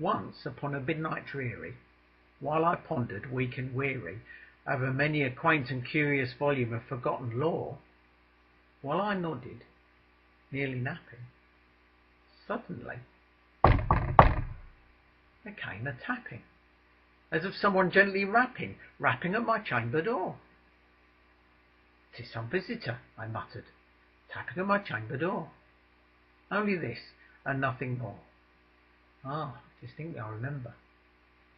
Once upon a midnight dreary, while I pondered, weak and weary, over many a quaint and curious volume of forgotten lore, while I nodded, nearly napping, suddenly there came a tapping, as of someone gently rapping at my chamber door. "'Tis some visitor," I muttered, "tapping at my chamber door. Only this, and nothing more." Ah, distinctly I remember.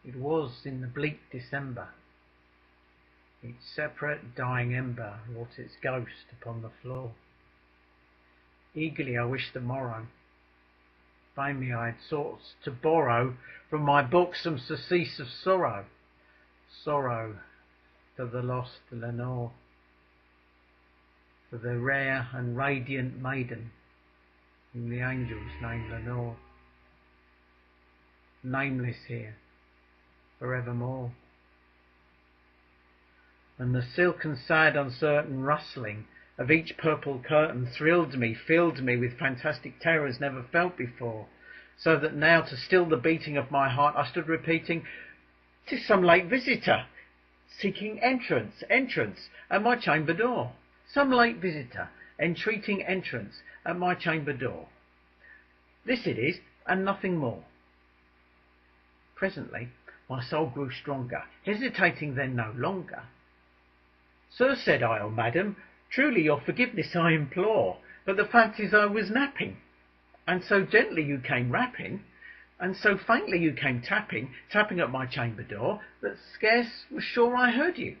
It was in the bleak December. Each separate dying ember wrought its ghost upon the floor. Eagerly I wished the morrow. Vainly I had sought to borrow from my book some surcease of sorrow. Sorrow for the lost Lenore, for the rare and radiant maiden whom the angels named Lenore. Nameless here, forevermore. And the silken, sad, uncertain rustling of each purple curtain thrilled me, filled me with fantastic terrors never felt before, so that now, to still the beating of my heart, I stood repeating, "'Tis some late visitor, seeking entrance at my chamber door. Some late visitor, entreating entrance at my chamber door. This it is, and nothing more." Presently my soul grew stronger, hesitating then no longer. "Sir," said I, "or madam, truly your forgiveness I implore, but the fact is I was napping, and so gently you came rapping, and so faintly you came tapping at my chamber door, that scarce was sure I heard you."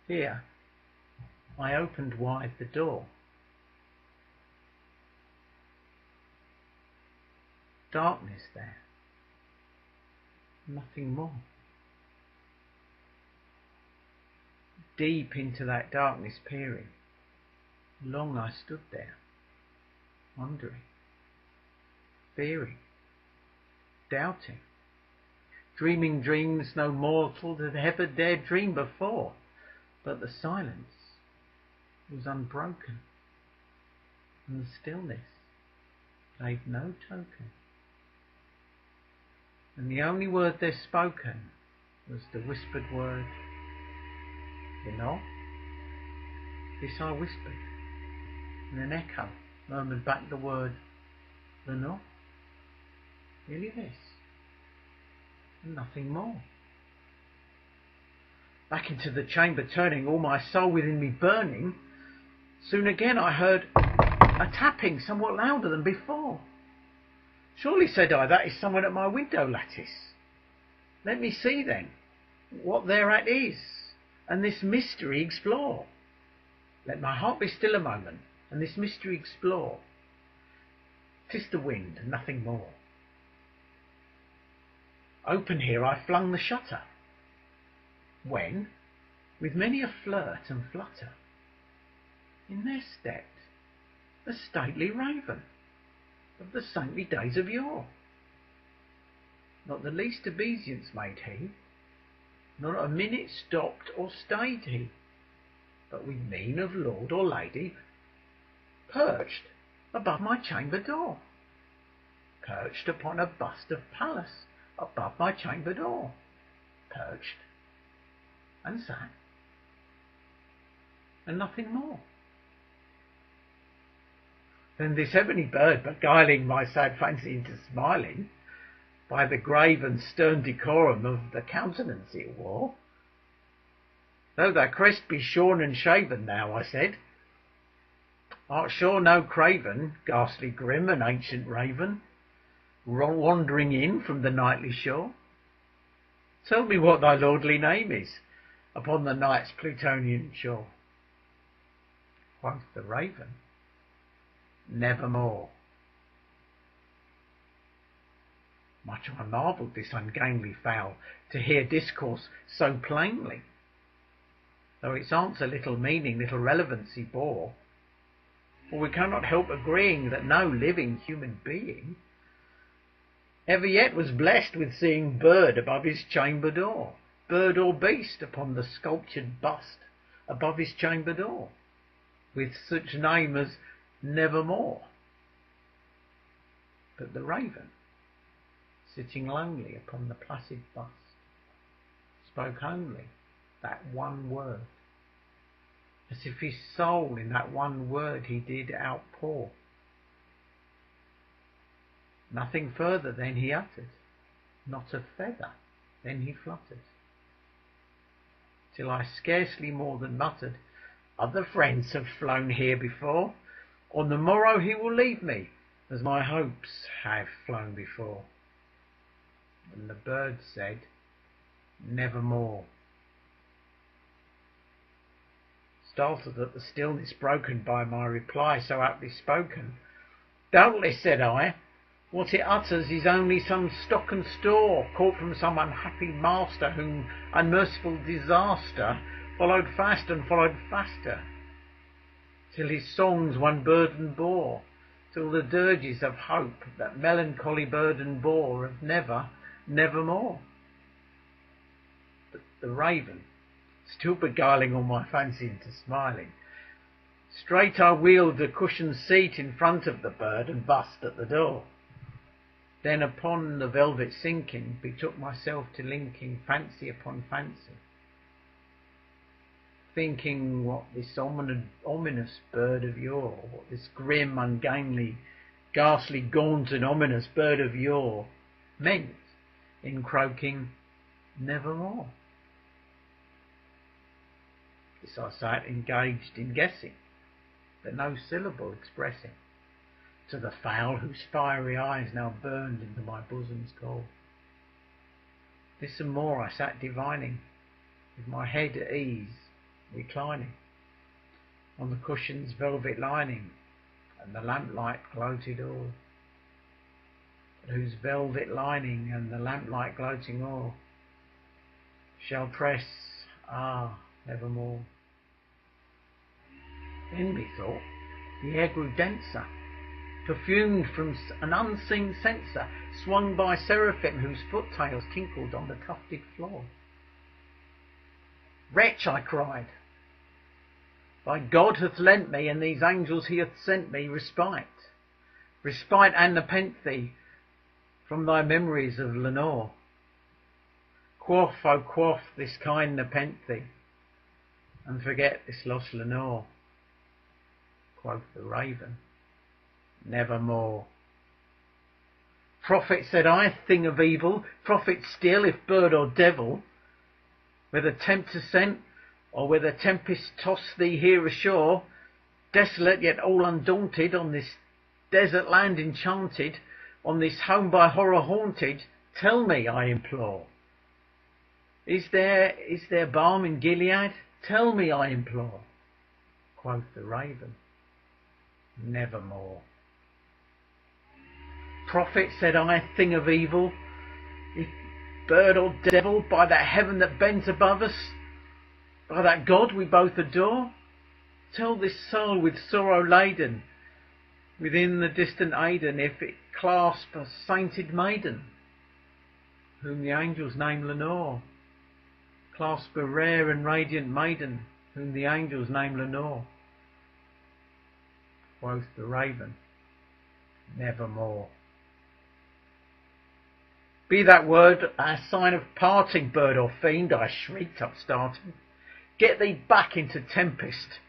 Here I opened wide the door. Darkness there, nothing more. Deep into that darkness peering, long I stood there, wondering, fearing, doubting, dreaming dreams no mortal had ever dared dream before. But the silence was unbroken, and the stillness gave no token. And the only word there spoken was the whispered word, "You know?" This I whispered, and an echo murmured back the word, "Lenore?" Merely this, and nothing more. Back into the chamber turning, all my soul within me burning, soon again I heard a tapping somewhat louder than before. "Surely," said I, "that is someone at my window lattice. Let me see then what thereat is, and this mystery explore. Let my heart be still a moment, and this mystery explore. 'Tis the wind, and nothing more." Open here I flung the shutter, when, with many a flirt and flutter, in there stepped a stately raven of the saintly days of yore. Not the least obeisance made he, not a minute stopped or stayed he, but with mien of lord or lady, perched above my chamber door, perched upon a bust of Pallas above my chamber door, perched and sat, and nothing more. Then this heavenly bird, beguiling my sad fancy into smiling, by the grave and stern decorum of the countenance it wore, "Though thy crest be shorn and shaven now," I said, "art sure no craven, ghastly grim and ancient raven, wandering in from the nightly shore? Tell me what thy lordly name is upon the night's Plutonian shore." Quoth the raven, "Nevermore." Much I marvelled this ungainly fowl to hear discourse so plainly, though its answer little meaning, little relevancy bore. For we cannot help agreeing that no living human being ever yet was blessed with seeing bird above his chamber door, bird or beast upon the sculptured bust above his chamber door, with such name as Nevermore. But the raven sitting lonely upon the placid bust, spoke only that one word, as if his soul in that one word he did outpour. Nothing further then he uttered, not a feather then he fluttered, till I scarcely more than muttered, "Other friends have flown here before. On the morrow he will leave me, as my hopes have flown before." And the bird said, "Nevermore." Startled at the stillness broken by my reply so aptly spoken, "Doubtless," said I, "what it utters is only some stock and store caught from some unhappy master, whom unmerciful disaster followed fast and followed faster, till his songs one burden bore, till the dirges of hope that melancholy burden bore of never, nevermore." But the raven, still beguiling all my fancy into smiling, straight I wheeled a cushioned seat in front of the bird and bussed at the door. Then upon the velvet sinking, betook myself to linking fancy upon fancy, thinking what this ominous bird of yore, what this grim, ungainly, ghastly, gaunt and ominous bird of yore meant in croaking "Nevermore." This I sat engaged in guessing, but no syllable expressing, to the fowl whose fiery eyes now burned into my bosom's cold. This and more I sat divining, with my head at ease, reclining on the cushion's velvet lining, and the lamplight gloated o'er, but whose velvet lining and the lamplight gloating o'er shall press, nevermore. Then methought the air grew denser, perfumed from an unseen censer, swung by seraphim whose foot-tails tinkled on the tufted floor. "Wretch," I cried, "thy God hath lent me, and these angels he hath sent me, respite and nepenthe from thy memories of Lenore. Quaff, oh quaff this kind nepenthe, and forget this lost Lenore." Quoth the raven, "Nevermore." "Prophet," said I, "thing of evil, prophet still, if bird or devil, whether tempter sent, or whether tempest toss thee here ashore, desolate yet all undaunted, on this desert land enchanted, on this home by horror haunted, tell me, I implore, is there balm in Gilead? Tell me, I implore." Quoth the raven, "Nevermore." "Prophet," said I, "thing of evil, if bird or devil, by that heaven that bends above us, by that God we both adore, tell this soul with sorrow laden within the distant Aidenn, if it clasp a sainted maiden, whom the angels name Lenore, clasp a rare and radiant maiden, whom the angels name Lenore." Quoth the raven, "Nevermore." "Be that word our sign of parting, bird or fiend," I shrieked, upstarting. "Get thee back into tempest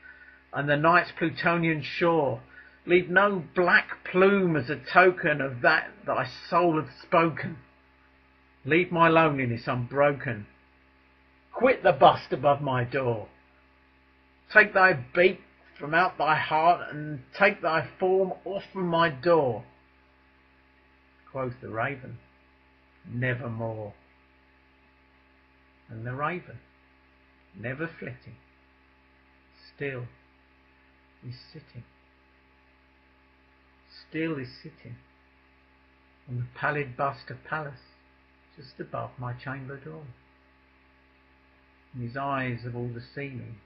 and the night's Plutonian shore. Leave no black plume as a token of that thy soul hath spoken. Leave my loneliness unbroken. Quit the bust above my door. Take thy beak from out thy heart, and take thy form off from my door." Quoth the raven, "Nevermore." And the raven, never flitting, still is sitting, on the pallid bust of Pallas, just above my chamber door. And his eyes have all the seeming,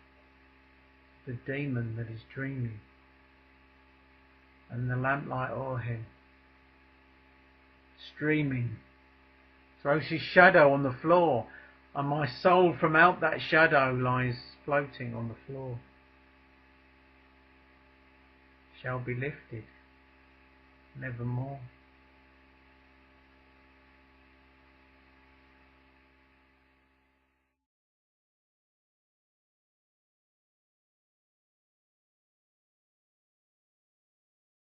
the demon that is dreaming, and the lamplight o'er him, streaming, throws his shadow on the floor, and my soul from out that shadow lies floating on the floor. Shall be lifted nevermore.